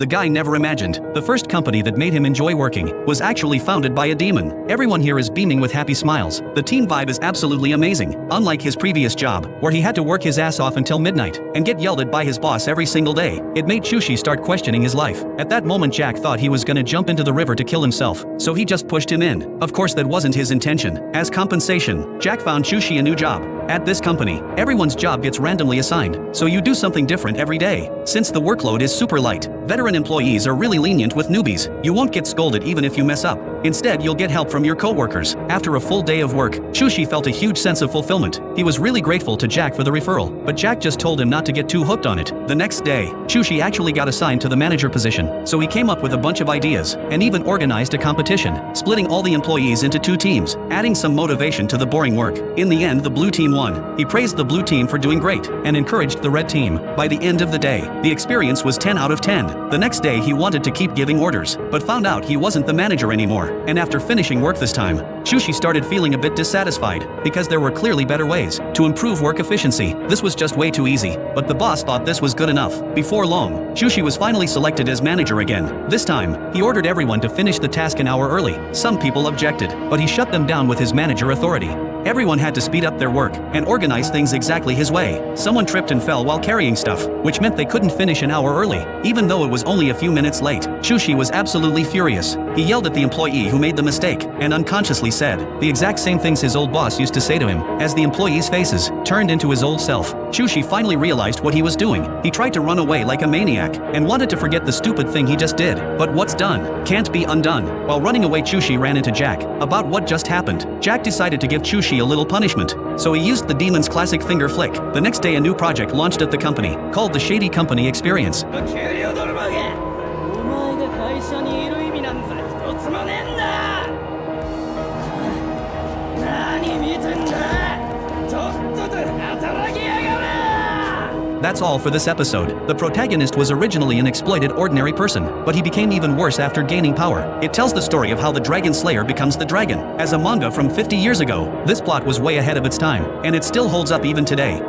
The guy never imagined the first company that made him enjoy working was actually founded by a demon. Everyone here is beaming with happy smiles. The team vibe is absolutely amazing, unlike his previous job, where he had to work his ass off until midnight and get yelled at by his boss every single day. It made Chushi start questioning his life. At that moment, Jack thought he was gonna jump into the river to kill himself, so he just pushed him in. Of course, that wasn't his intention. As compensation, Jack found Chushi a new job. At this company, everyone's job gets randomly assigned, so you do something different every day. Since the workload is super light, veteran employees are really lenient with newbies. You won't get scolded even if you mess up. Instead, you'll get help from your coworkers. After a full day of work, Chushi felt a huge sense of fulfillment. He was really grateful to Jack for the referral, but Jack just told him not to get too hooked on it. The next day, Chushi actually got assigned to the manager position, so he came up with a bunch of ideas and even organized a competition, splitting all the employees into 2 teams, adding some motivation to the boring work. In the end, the blue team won. He praised the blue team for doing great and encouraged the red team. By the end of the day, the experience was 10 out of 10. The next day, he wanted to keep giving orders, but found out he wasn't the manager anymore. And after finishing work this time, Chushi started feeling a bit dissatisfied because there were clearly better ways to improve work efficiency. This was just way too easy, but the boss thought this was good enough. Before long, Chushi was finally selected as manager again. This time, he ordered everyone to finish the task an hour early. Some people objected, but he shut them down with his manager authority. Everyone had to speed up their work and organize things exactly his way. Someone tripped and fell while carrying stuff, which meant they couldn't finish an hour early, even though it was only a few minutes late. Chushi was absolutely furious. He yelled at the employee who made the mistake and unconsciously said the exact same things his old boss used to say to him. As the employee's faces turned into his old self, Chushi finally realized what he was doing. He tried to run away like a maniac and wanted to forget the stupid thing he just did. But what's done can't be undone. While running away, Chushi ran into Jack about what just happened. Jack decided to give Chushi a little punishment, so he used the demon's classic finger flick. The next day, a new project launched at the company called the Shady Company Experience. That's all for this episode. The protagonist was originally an exploited ordinary person, but he became even worse after gaining power. It tells the story of how the Dragon Slayer becomes the dragon. As a manga from 50 years ago, this plot was way ahead of its time, and it still holds up even today.